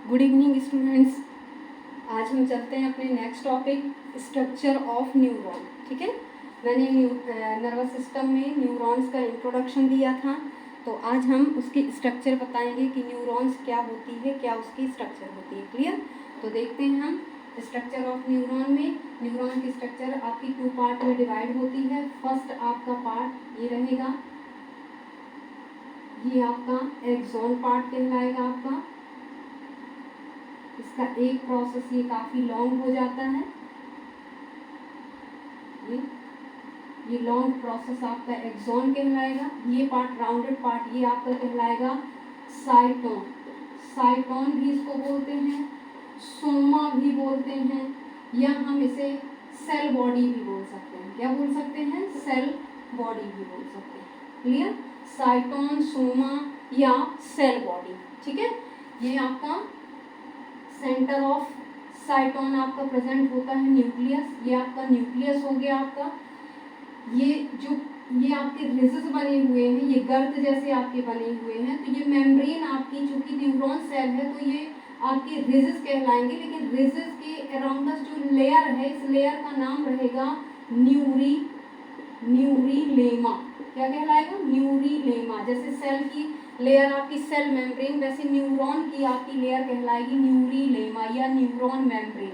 Good evening students. आज हम चलते हैं अपने next topic structure of neuron. ठीक है, मैंने नर्वस सिस्टम में न्यूरॉन्स का इंट्रोडक्शन दिया था, तो आज हम उसकी स्ट्रक्चर बताएंगे कि न्यूरॉन्स क्या होती है, क्या उसकी स्ट्रक्चर होती है। क्लियर? तो देखते हैं हम स्ट्रक्चर ऑफ न्यूरॉन में। न्यूरॉन की स्ट्रक्चर आपकी 2 पार्ट में डिवाइड होती है। फर्स्ट आपका पार्ट ये रहेगा, ये आपका एक्सॉन पार्ट कहलाएगा आपका। इसका एक प्रोसेस ये काफ़ी लॉन्ग हो जाता है, ये लॉन्ग प्रोसेस आपका एक्सॉन कहलाएगा। ये पार्ट राउंडेड पार्ट ये आपका कहलाएगा साइटोन। साइटोन भी इसको बोलते हैं, सोमा भी बोलते हैं, या हम इसे सेल बॉडी भी बोल सकते हैं। क्या बोल सकते हैं? सेल बॉडी भी बोल सकते हैं। क्लियर? साइटोन, सोमा या सेल बॉडी। ठीक है, ये आपका सेंटर ऑफ साइटोन आपका प्रेजेंट होता है न्यूक्लियस। ये आपका न्यूक्लियस हो गया आपका। ये आपके रिजेस बने हुए हैं, ये गर्त जैसे आपके बने हुए हैं। तो ये मेम्ब्रेन आपकी, चूंकि न्यूरॉन सेल है तो ये आपके रिजेस कहलाएंगे, लेकिन रिजेस के अराउंडस जो लेयर है, इस लेयर का नाम रहेगा न्यूरीलेमा। क्या कहलाएगा? न्यूरीलेमा। जैसे सेल की लेयर आपकी सेल मेम्ब्रेन, वैसे न्यूरॉन की आपकी लेयर कहलाएगी न्यूरीलेमा या न्यूरॉन मेम्ब्रेन।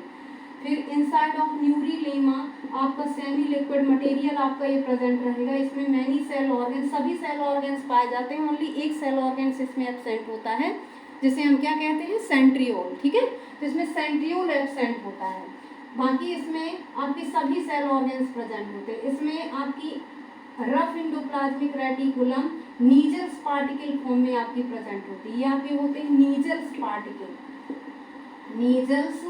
फिर इनसाइड ऑफ न्यूरीलेमा आपका सेमी लिक्विड मटेरियल आपका ये प्रेजेंट रहेगा। इसमें मैनी सेल ऑर्गन, सभी सेल ऑर्गन्स पाए जाते हैं, ओनली एक सेल ऑर्गन्स इसमें एब्सेंट होता है, जिसे हम क्या कहते हैं? सेंट्रियोल। ठीक है, तो इसमें सेंट्रियोल एब्सेंट होता है, बाकी इसमें आपके सभी सेल ऑर्गन्स प्रेजेंट होते हैं। इसमें आपकी rough endoplasmic reticulum Nissl's particle form में आपकी प्रेजेंट होती है। ये आपके होते हैं नीजल्स पार्टिकल, नीजल्स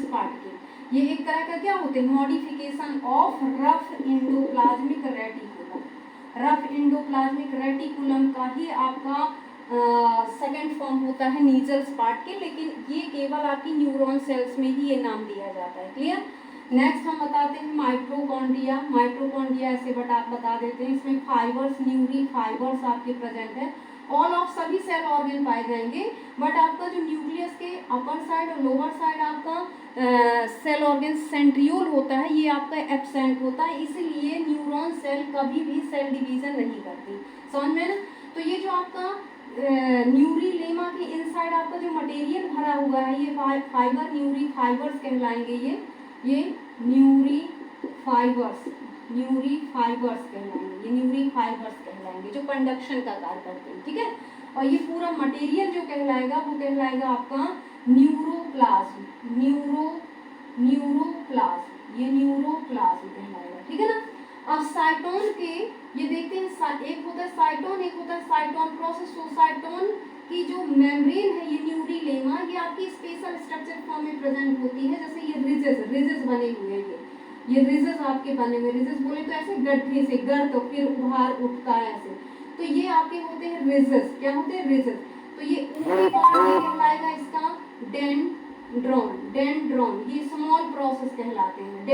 पार्टिकल। ये एक तरह का क्या होते हैं? Modification of rough endoplasmic reticulum. Rough endoplasmic reticulum का ही आपका सेकेंड फॉर्म होता है नीजल्स पार्टिकल, लेकिन ये केवल आपकी न्यूरॉन सेल्स में ही ये नाम दिया जाता है। क्लियर? नेक्स्ट हम बताते हैं माइटोकॉन्ड्रिया। माइटोकॉन्ड्रिया ऐसे बता देते हैं, इसमें फाइबर्स, न्यूरी फाइबर्स आपके प्रेजेंट है। ऑल ऑफ सभी सेल ऑर्गन पाए जाएंगे, बट आपका जो न्यूक्लियस के अपर साइड और लोअर साइड आपका सेल ऑर्गन सेंट्रियोल होता है, ये आपका एब्सेंट होता है, इसलिए न्यूरॉन सेल कभी भी सेल डिवीजन नहीं करती। समझ में ना? तो ये जो आपका न्यूरीलेमा के इनसाइड आपका जो मटेरियल भरा हुआ है, ये फाइबर न्यूरी फाइबर्स कहलाएंगे। ये न्यूरी फाइबर्स कहलाएंगे, ये न्यूरी फाइबर्स कहलाएंगे जो कंडक्शन का कार्य करते हैं। ठीक है, और ये पूरा मटेरियल जो कहलाएगा वो कहलाएगा आपका न्यूरोप्लाज्म। ये न्यूरोप्लाज्म कहलाएगा। ठीक है ना? अब साइटोन के ये देखते हैं, एक होता है साइटोन, एक होता है साइटोन प्रोसेस। तो साइटोन की जो मेम्ब्रेन है, ये न्यूरीलेमा, ये आपकी स्पेशल स्ट्रक्चर फॉर्म में प्रेजेंट होती है। जैसे ये रिजेस बने हुए हैं, ये रिजेस आपके बने हुए, रिजेस बोले तो ऐसे गड्ढे से गर्त फिर उभार उठता है ऐसे, तो ये आपके होते हैं रिजेस। क्या होते हैं? रिजेस। तो ये ऊपरी पार्ट में कहलाएगा इसका डेंड्रॉन। ये स्मॉल प्रोसेस कहलाते हैं,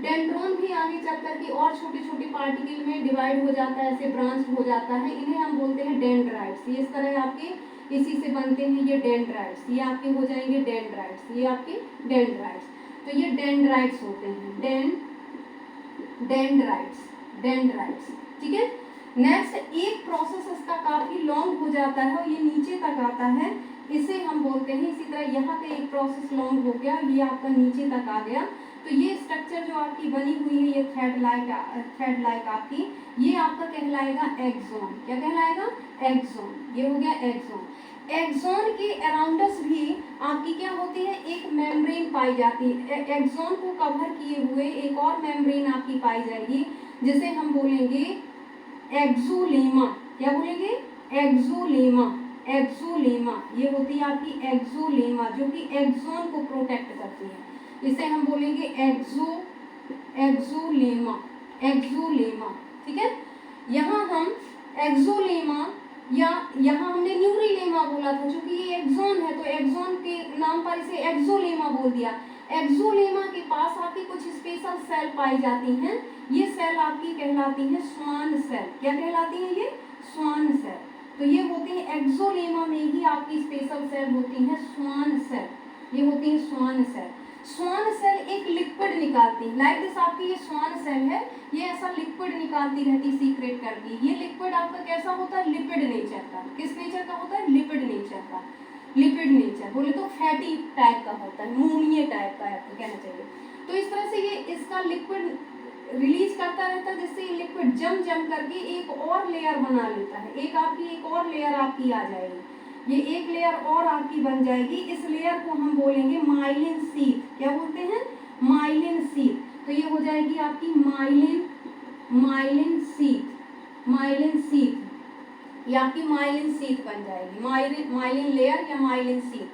डेंड्रॉन भी आगे चल करके और छोटे छोटे पार्टिकल में डिवाइड हो जाता है, ऐसे ब्रांच हो जाता है, इन्हें हम बोलते हैं डेंड्राइट्स। ये इस तरह आपके इसी से बनते हैं ये डेंड्राइट्स, ये आपके हो जाएंगे डेंड्राइट्स, ये आपके डेंड्राइट्स। तो ये डेंड्राइट्स होते हैं, डेंड्राइट्स। ठीक है, नेक्स्ट एक प्रोसेस इसका काफी लॉन्ग हो जाता है और ये नीचे तक आता है, इसे हम बोलते हैं, इसी तरह यहाँ पे एक प्रोसेस लॉन्ग हो गया, ये आपका नीचे तक आ गया। तो ये स्ट्रक्चर जो आपकी बनी हुई है, ये थ्रेड लाइक आपकी, ये आपका कहलाएगा एक्सॉन। क्या कहलाएगा? एक्सॉन। ये हो गया एक्सॉन। एक्सॉन के अराउंडस भी आपकी क्या होती है? एक मेम्ब्रेन पाई जाती है। एक्सॉन को कवर किए हुए एक और मेम्ब्रेन आपकी पाई जाएगी, जिसे हम बोलेंगे एक्सोलेमा। क्या बोलेंगे? एक्सोलेमा। ये होती है आपकी एक्सोलेमा, जो कि एक्सॉन को प्रोटेक्ट करती है। इसे हम बोलेंगे एक्सोलेमा। ठीक है, यहाँ हम एक्सोलेमा, या यहाँ हमने न्यूरीलेमा बोला था, क्योंकि ये एक्सॉन है तो एक्सॉन के नाम पर इसे एक्सोलेमा बोल दिया। एक्सोलेमा के पास आपकी कुछ स्पेशल सेल पाई जाती हैं, ये सेल आपकी कहलाती हैं स्वान सेल। क्या कहलाती हैं? ये स्वान सेल। तो ये होती है एक्सोलेमा में ही आपकी स्पेशल सेल होती है स्वान सेल, ये होती है स्वान सेल। स्वान सेल एक लिक्विड निकालती है, लाइक दिस आपकी ये स्वान सेल है, ये ऐसा लिक्विड निकालती रहती, सीक्रेट करती। ये लिक्विड आपका कैसा होता है, लिपिड नेचर का। किस नेचर का होता है, लिपिड नेचर का। लिपिड नेचर बोले तो फैटी टाइप का होता है, मोमिये टाइप का आपको कहना चाहिए। तो इस तरह से ये इसका लिक्विड रिलीज करता रहता है, जिससे ये लिक्विड जम करके एक और लेयर बना लेता है। एक और लेयर आपकी आ जाएगी, ये एक लेयर और आपकी बन जाएगी। इस लेयर को हम बोलेंगे माइलिन शीथ। क्या बोलते हैं, माइलिन शीथ। तो ये हो जाएगी आपकी माइलिन शीथ, ये आपकी माइलिन शीथ बन जाएगी, माइलिन लेयर या माइलिन शीथ।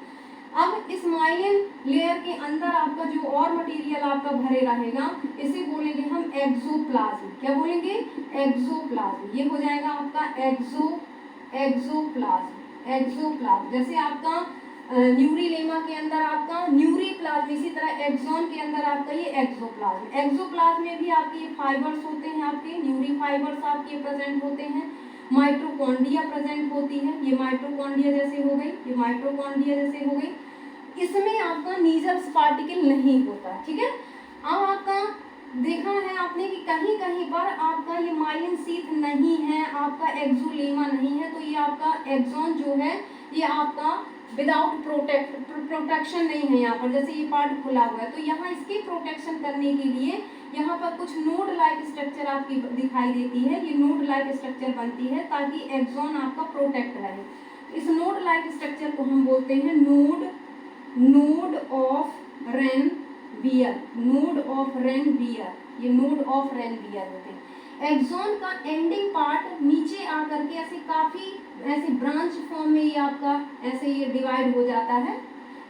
अब इस माइलिन लेयर के अंदर आपका जो और मटेरियल आपका भरे रहेगा, इसे बोलेंगे हम एक्सोप्लाज्म। क्या बोलेंगे, एक्सोप्लाज्म। ये हो जाएगा आपका एक्सोप्लाज्म। जैसे आपका न्यूरीलेमा के अंदर आपका न्यूरीप्लाज्म, इसी तरह एक्सॉन के अंदर आपका ये एक्सोप्लाज्म। एक्सोप्लाज्म में भी आपके ये फाइबर्स होते हैं, आपके न्यूरी फाइबर्स आपके प्रेजेंट होते हैं। माइटोकॉन्ड्रिया प्रेजेंट होती है, ये माइटोकॉन्ड्रिया जैसे हो गई, ये माइटोकॉन्ड्रिया जैसे हो गई। इसमें आपका नीजल्स पार्टिकल नहीं होता, ठीक है। अब आपका देखा है आपने कि कहीं कहीं पर आपका ये माइलिन शीथ नहीं है, आपका एक्सोलेमा नहीं है, तो ये आपका एक्सॉन जो है ये आपका विदाउट प्रोटेक्शन नहीं है यहाँ पर। जैसे ये पार्ट खुला हुआ है, तो यहाँ इसकी प्रोटेक्शन करने के लिए यहाँ पर कुछ नोड लाइक स्ट्रक्चर आपकी दिखाई देती है। ये नोड लाइक स्ट्रक्चर बनती है ताकि एक्सॉन आपका प्रोटेक्ट रहे। इस नोड लाइक स्ट्रक्चर को हम बोलते हैं node of Ranvier. Node of Ranvier, ये नोड ऑफ रेनवियर होते हैं। एक्सॉन का एंडिंग पार्ट नीचे आकर के ऐसे ब्रांच फॉर्म में ये आपका ऐसे ये डिवाइड हो जाता है,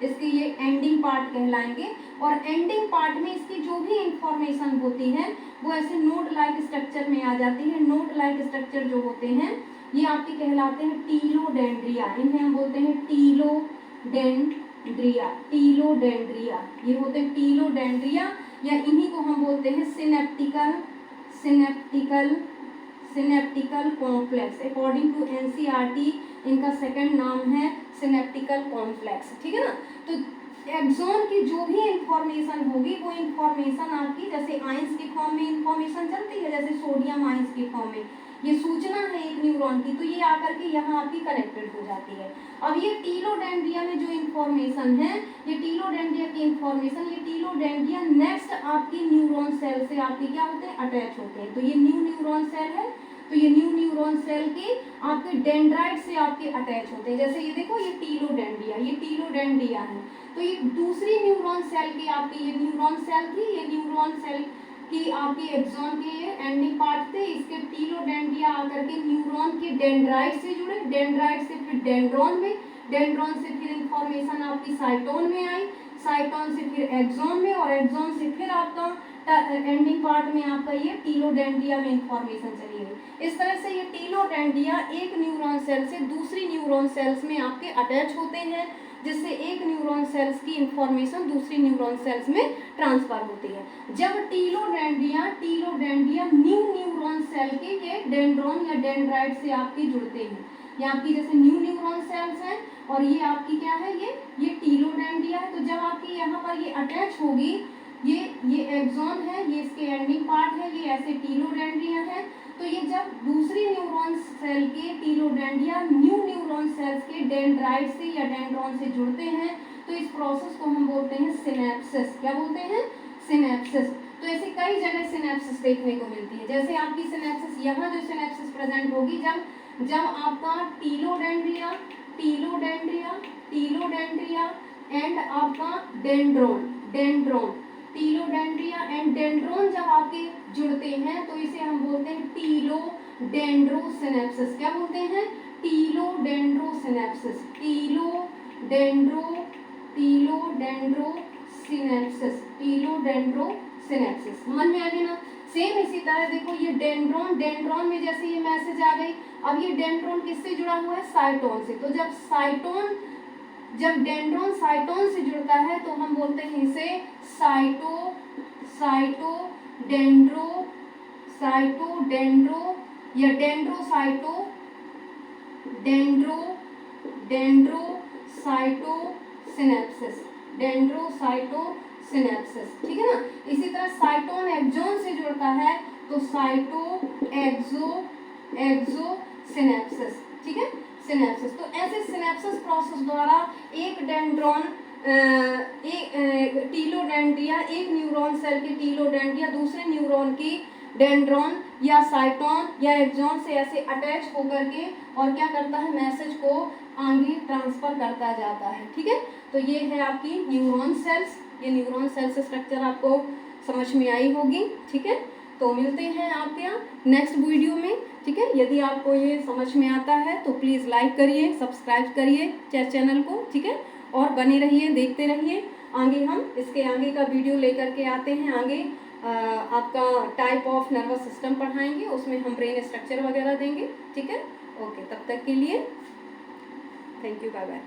इसके ये एंडिंग पार्ट कहलाएंगे। और एंडिंग पार्ट में इसकी जो भी इंफॉर्मेशन होती है वो ऐसे नोड लाइक स्ट्रक्चर में आ जाती है। नोड लाइक स्ट्रक्चर जो होते हैं ये आपके कहलाते हैं टीलोडेंड्रिया, इन्हें हम बोलते हैं टीलोडेंड्रिया। ये होते हैं टीलोडेंड्रिया, या इन्हीं को हम बोलते हैं सिनेप्टिकल कॉम्प्लेक्स। अकॉर्डिंग टू एनसीईआरटी इनका सेकंड नाम है सिनेप्टिकल कॉम्प्लेक्स, ठीक है ना। तो एक्सॉन की जो भी इंफॉर्मेशन होगी वो इंफॉर्मेशन आपकी जैसे आयंस के फॉर्म में इंफॉर्मेशन चलती है, जैसे सोडियम आयंस के फॉर्म में ये सूचना है एक न्यूरॉन की, तो ये आकर के यहाँ आपकी कनेक्टेड हो जाती है। अब ये टीलोडेंड्रिया में जो इंफॉर्मेशन है, ये टीलोडेंड्रिया की इंफॉर्मेशन, ये टीलोडेंड्रिया नेक्स्ट आपकी न्यूरॉन सेल से आपके क्या होते हैं, अटैच होते हैं। तो ये न्यू न्यूरॉन सेल है, तो ये न्यू न्यूरॉन सेल के आपके डेंड्राइट से आपके अटैच होते हैं। जैसे ये देखो ये टीलोडेंड्रिया है, तो ये दूसरी न्यूरॉन सेल की आपकी ये न्यूरॉन सेल थी, ये न्यूरॉन सेल की आपकी एक्सॉन के एंडिंग पार्ट थे। इसके टीलोडेंड्रिया आकर के न्यूरॉन के डेंड्राइट से जुड़े, डेंड्राइट से फिर डेंड्रॉन में, डेंड्रॉन से फिर इंफॉर्मेशन आपकी साइटोन में आई, साइटोन से फिर एक्सॉन में, और एक्सॉन से फिर आपका एंडिंग पार्ट में आपका ये टीलोडेंड्रिया में इंफॉर्मेशन चली गई। इस तरह से ये टीलोडेंड्रिया एक न्यूरॉन सेल से दूसरी न्यूरॉन सेल्स में आपके अटैच होते हैं, जिससे एक न्यूरॉन सेल्स की इंफॉर्मेशन दूसरी न्यूरॉन सेल्स में ट्रांसफर होती है। जब टीलोडेंड्रिया न्यू न्यूरॉन सेल के ये डेंड्रॉन या डेंड्राइट से आपके जुड़ते हैं। ये आपकी जैसे न्यू न्यूरॉन सेल्स हैं और ये आपकी क्या है, ये टीलोडेंड्रिया है। तो जब आपकी यहाँ पर ये अटैच होगी, ये एक्सॉन है, ये इसके एंडिंग पार्ट है, ये ऐसे टीलोडेंड्रिया है। तो ये जब दूसरी न्यूरॉन सेल के टीलोडेंड्रिया न्यू न्यूरॉन सेल्स के डेंड्राइट से या डेंड्रॉन से जुड़ते हैं, तो इस प्रोसेस को हम बोलते हैं सिनेप्सिस। क्या बोलते हैं, सिनेप्सिस। तो ऐसे कई जगह सिनेप्सिस देखने को मिलती है। जैसे आपकी सिनेप्सिस यहाँ जो सिनेप्सिस प्रेजेंट होगी, जब आपका टीलोडेंड्रिया एंड आपका डेंड्रॉन टीलोडेंड्रिया एंड डेंड्रॉन जब आपके जुड़ते हैं तो इसे हम बोलते हैं टीलोडेंड्रोसिनेप्सिस। क्या बोलते हैं, टीलोडेंड्रोसिनेप्सिस। टीलोडेंड्रोसिनेप्सिस समझ में आ गया ना। सेम इसी तरह देखो ये डेंड्रॉन में जैसे ये मैसेज आ गई, अब ये डेंड्रॉन किससे जुड़ा हुआ है, साइटोन से। तो जब डेंड्रॉन साइटोन से जुड़ता है तो हम बोलते हैं इसे साइटोडेंड्रो या डेंड्रोसाइटो डेंड्रोसाइटोसिनेप्सिस, डेंड्रोसाइटोसिनेप्सिस, ठीक है ना। इसी तरह साइटोन एक्सोन से जुड़ता है तो साइटो एक्सोसिनेप्सिस, ठीक है, सिनेप्सिस। तो ऐसे सिनेप्सिस प्रोसेस द्वारा एक डेंड्रॉन टीलोडेंड्रिया, एक न्यूरॉन सेल के टीलोडेंड्रिया दूसरे न्यूरॉन की डेंड्रॉन या साइटोन या एक्सॉन से ऐसे अटैच होकर के और क्या करता है, मैसेज को आगे ट्रांसफर करता जाता है, ठीक है। तो ये है आपकी न्यूरॉन सेल्स। ये न्यूरॉन सेल्स स्ट्रक्चर आपको समझ में आई होगी, ठीक है। तो मिलते हैं आपके यहाँ नेक्स्ट वीडियो में, ठीक है। यदि आपको ये समझ में आता है तो प्लीज़ लाइक करिए, सब्सक्राइब करिए चैनल को, ठीक है, और बने रहिए, देखते रहिए। आगे हम इसके आगे का वीडियो लेकर के आते हैं। आगे आपका टाइप ऑफ नर्वस सिस्टम पढ़ाएंगे, उसमें हम ब्रेन स्ट्रक्चर वगैरह देंगे, ठीक है। ओके, तब तक के लिए थैंक यू, बाय बाय।